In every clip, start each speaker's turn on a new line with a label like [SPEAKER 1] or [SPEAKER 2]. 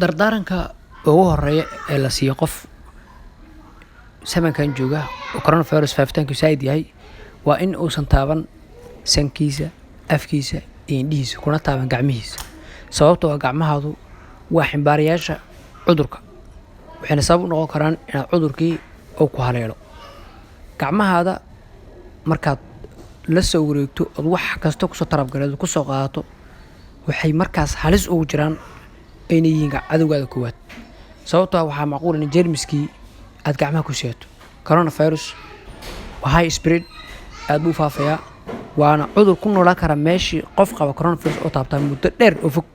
[SPEAKER 1] dardaaranka ugu horeeya ee la siiyo qof samankan jooga oo coronavirus faafitaankiisu aad yahay waa in uusan taaban sankiisa, afkiisa iyo indhihiisa kuna taaban gacmihiisa sababtoo ah gacmahadu waa ximbaarayaasha cudurka waxayna sabab u noqon karaan inaad cudurkii uu ku haleelo gacmahaada markaad la soo wareegto oo wax kasta ku soo tarabgaleed ku soo qaadato waxay markaas halis ugu jiraan inay yihiin cadowgaada koowaad sababtoo ah waxaa macquul in jeermiskii aad gacmaha ku seeto coronavirus waa high spread aad buu faafayaa waana cudur ku noolaan kara meeshii qof qaba coronavirus oo taabtaa muddo dheer oo fog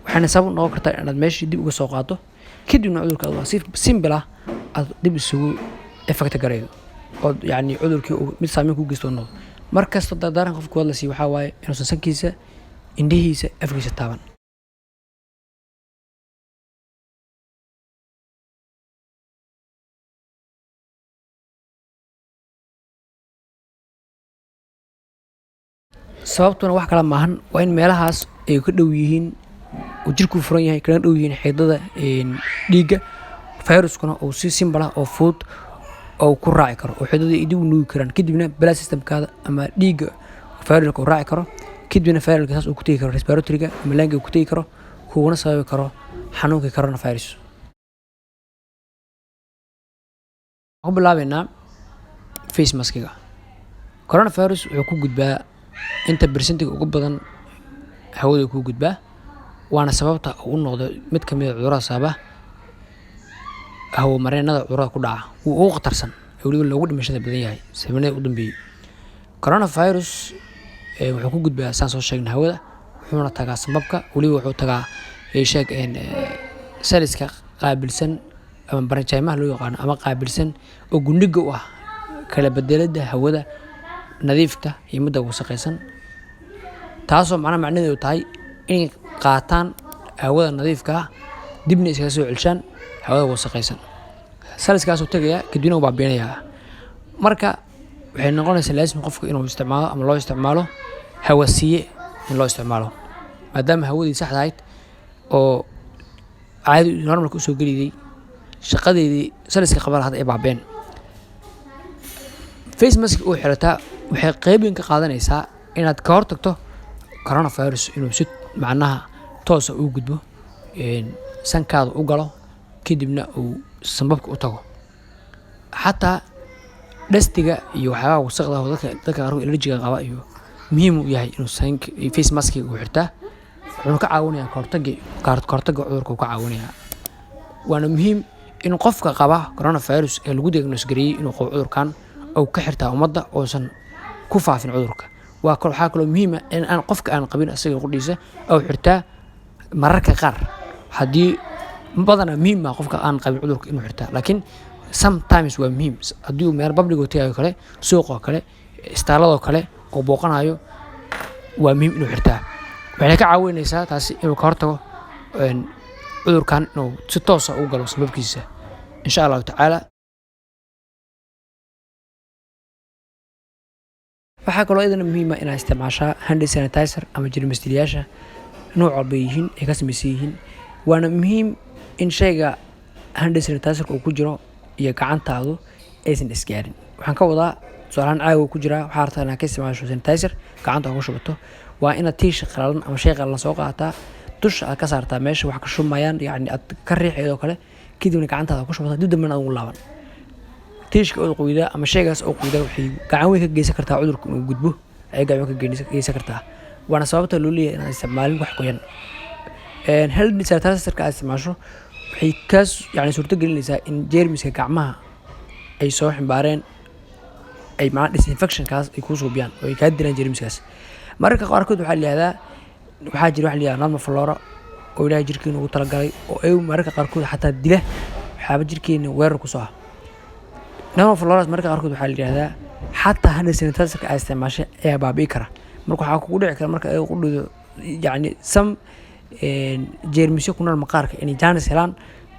[SPEAKER 1] waxayna sabab noqon kartaa inaad meeshii dib uga soo qaado kadibna cudurka waa si simple ah aad dib isugu effect gareydo oo yacni cudurkii mid saameyn ku geysto noqdo markasta dardaaran qofka wada la siiyo waxaa waaye inuusan sankiisa indhihiisa afkiisa taaban sababtuna wax kala maahan waa in meelahaas ay ka dhow yihiin oo jirku furan yahay kana dhow yihiin xididada dhiigga viruskuna uu si simple ah oo fudud oo ku raaci karo oo xididada ay dib u nuugi karaan kadibna blood systemkaada ama dhiigga viruska uu raaci karo kadibna viruska saas uu ku tegi karo respiratoryga ama langa uu ku tegi karo kuwana sababi karo xanuunka coronavirus waxaan bilaabeynaa face maskiga coronavirus wuxuu ku gudbaa inta percentiga ugu badan hawada ku gudbaa waana sababta uu noqdo mid ka mid ah cudurrada sababa hawo mareennada cudurrada ku dhaca uu ugu khatarsan weliba loogu dhimashada badan yahay sabanada u dambeeyay coronavirus wuxuu ku gudbaa saan soo sheegnay hawada wuxuuna tagaa sababka weliba wuxuu tagaa sheeg saliska qaabilsan ama baranjaymaha loo yaqaan ama qaabilsan oo gundhiga u ah kala bedelada hawada nadiifta iyo midda wasaqaysan taasoo macnaheedu tahay inay qaataan hawada nadiifka ah dibna iskaga soo celshaan hawada wasaqaysan saliskaasoo tagaya kadibna uu baabiinayaa marka waxay noqonaysaa laasim qofka inuu isticmaalo ama loo isticmaalo hawasiye in loo isticmaalo maadaama hawadii saxda ahayd oo caadi normalka usoo geliyay shaqadeedii saliska qaban lahayd ay baabeen face mask uu xirataa waxay qaybin ka qaadanaysaa inaad ka hortagto coronavirus inuu si macnaha toos ah u gudbo sankaada u galo kadibna uu sanbabka u tago xataa dhastiga iyo waxyaabaha wasaqda oo dadka qaarkood allergiga qaba iyo muhiim u yahay inuu face maskiga uu xirtaa wuxuu ka caawinayaa kahortagga cudurka uu ka caawinayaa waana muhiim in qofka qaba coronavirus ee lagu diagnoos gareeyey inuu qabo cudurkan oo ka xirtaa ummadda oosan ku faafin cudurka waxaa kaloo muhiim ah in aan qofka aan qabin asaga qudhiisa oo xirtaa mararka qaar haddii badanaa muhiim ah qofka aan qabin cudurka inuu xirtaa laakiin sometimes waa muhiim haddii uu meel public oo tagayo kale suuqoo kale istaaladoo kale oo booqanayo waa muhiim inuu xirtaa waxay ka caawinaysaa taasi inuu ka hortago cudurkan inuu si toos ah u galo sababkiisa insha allahu tacaala waxaa kaloo idana muhiim ah inaad isticmaashaa hand sanitizer ama jeermis-dilayaasha nooc walba yihiin ay ka samaysan yihiin waana muhiim in shayga hand sanitizerka uu ku jiro iyo gacantaadu aysan isgaarin waxaan ka wadaa tusaalahaan caawa ku jiraa waxaa rabtaa inaad ka isticmaasho sanitizer gacanta uga shubato waa inaad tiisha qalalan ama shay qalalan soo qaadataa dusha aad ka saartaa meesha wax ka shumayaan yacni aad ka riixeedoo kale kadibna gacantaada ku shubataa dib dambena aad ugu laaban tiishka oo qoydaa ama shaygaas oo qoydaa waxay gacan weyn ka geysan kartaa cudurka inuu gudbo ay gacan ka geysan kartaa waana sababta loo leeyahay inaad isticmaalin wax qoyan hand sanitizerka aad isticmaasho waxay kaas yacni suurto gelinaysaa in jeermiska gacmaha ay soo ximbaareen ay macnaha disinfectionkaas ay kuu suubiyaan oo ay kaa dilaan jeermiskaas mararka qaarkood waxaa jira waxa la yidhahdaa normal flora oo ilaahay jirkeena ugu talagalay oo ay mararka qaarkood xataa dila waxaaba jirkeena weerar ku soo ah normal flora mararka qaarkood waxaa la yidhahdaa xataa hand sanitizerka aad isticmaashay ayaa baabi'i kara marka waxaa kugu dhici kara marka ay qudhido yacni jeermisyo ku nool maqaarka inay jaanis helaan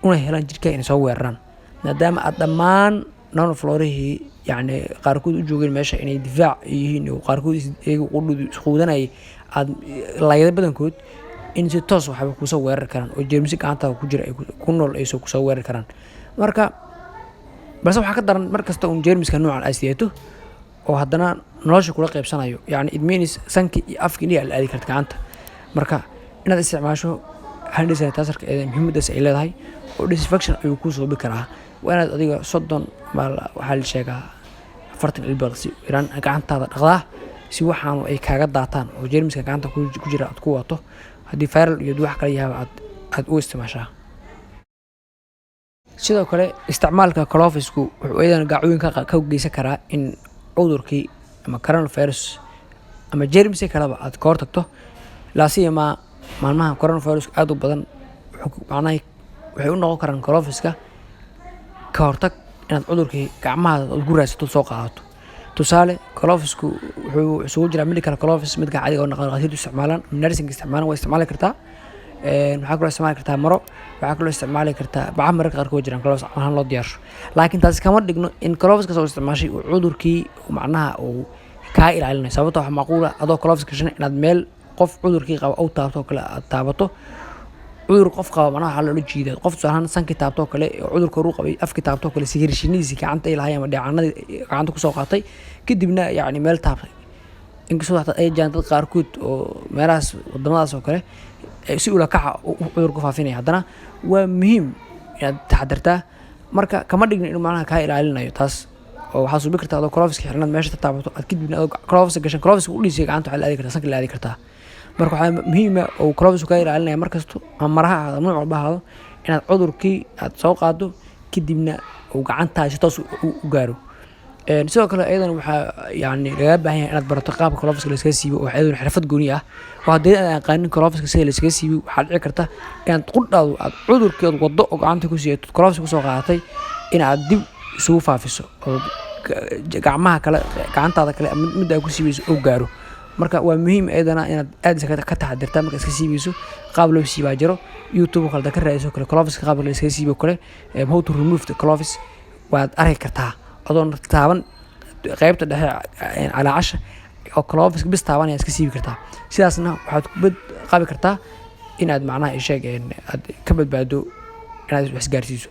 [SPEAKER 1] una helaan jirka inay soo weeraraan maadaama aad dhammaan normal florahii yacni qaarkood u joogeen meesha inay difaac yihiin oo qaarkood iyaga qudhidu isquudanayay aad laayada badankood in si toos waxba kusoo weerar karaan oo jeermisyo gacantaada ku jira ay ku nool ay kusoo weerar karaan. Marka balse waxaa ka daran mar kasta uun jeermiska noocan ay sideeto oo haddana nolosha kula qaybsanayo, yacni it means sanki iyo afki indhihi aad la aadi karta gacanta. Marka inaad isticmaasho hand sanitizer-ka muhiimadaas ay leedahay oo disinfection ayuu kuu soobi karaa. Waa inaad adiga 30 waxaa la sheegaa 40 ilbiriqsi iraan gacantaada dhaqdaa si waxaan ay kaaga daataan oo jeermiska gacanta ku jira aad ku wato haddii viral iyo wax kale yahay aad u isticmaashaa. Sidoo kale isticmaalka gloves-ku wuxuu iyadana gacooyin ka geysan karaa in cudurkii ama coronavirus ama jeermisyo kaleba aad ka hortagto. Laasiyama maalmaha coronavirus aad u badan macnaheedu waxay u noqon karaan gloves-ka ka hortag inaad cudurkii gacmahaada aad ku raadsato soo qaadato. Tusaale gloves-ku wuxuu isugu jiraa medical gloves midka caadiga oo dhaqaatiirtu isticmaalaan, nursing isticmaalaan, waa isticmaali kartaa. Waxaa kaloo isticmaali kartaa maro, waxaa kaloo isticmaali kartaa bacaha mararka qaarkood jiraan gloves ahaan loo diyaarsho. Laakiin taasi kama dhigno in gloves kasoo isticmaashay uu cudurkii macnaha uu kaa ilaalinayo. Sababtoo ah macquul ah adoo gloves gashan inaad meel qof cudurkii qaba oo taabto kale aad taabato. Cudur qof qaba macnaha waxa loola jeedaa qof tusaale sanki taabto kale oo cudurka uu qabay afki taabto kale sigaarshiniisi gacanta ay lahaayeen ama dheecaanadii gacanta ku soo qaatay kadibna yacni meel taabtay. Inkastoo hata ay jiraan dad qaarkood oo meelahaas wadamadaas oo kale si ula kaca cudur ku faafinaya, haddana waa muhiim inaad taxadartaa. Marka kama dhigno in macnaha kaa ilaalinayo taas oo waxaa suubi kartaa adoo gloves xirnad meesha ta taabato aad kadibna adoo gloves gashan gloves u dhiisay gacanta waxaa la aadi kartaa sanka la aadi kartaa. Marka waxaa muhiim ah oo gloves kaa ilaalinaya markasto ama maraha ahaado nooc walba ahaado inaad cudurkii aad soo qaado kadibna uu gacantaada si toos u gaaro. Sidoo kale ayadana waxaa yacni laga baahan yahay inaad barato qaabka gloves-ka la iskaga siibo oo ayadana xirfad gooni ah. oo haddii aan aqaanin gloves-ka sida la iskaga siibo waxaa dhici karta inaad qudhaadu aad cudurkii aad waddo oo gacanta ku siiyo gloves ku soo qaadatay inaad dib isugu faafiso oo gacmaha kale gacantaada kale mid aad ku siibayso oo gaaro. Marka waa muhiim ayadana inaad aad ka taxadartaa marka iska siibayso. Qaab loo siibaa jiro YouTube kale ka raadiso kale gloves-ka qaab la iskaga siibo kale how to remove the gloves waad arki kartaa adoon taaban qaybta dhexe calaacasha oo gloves-ka bis taaban ayaa iska siibi kartaa. Sidaasna waxaad ku qabi kartaa inaad macnaha sheeg aad ka badbaado inaad wax isgaarsiiso.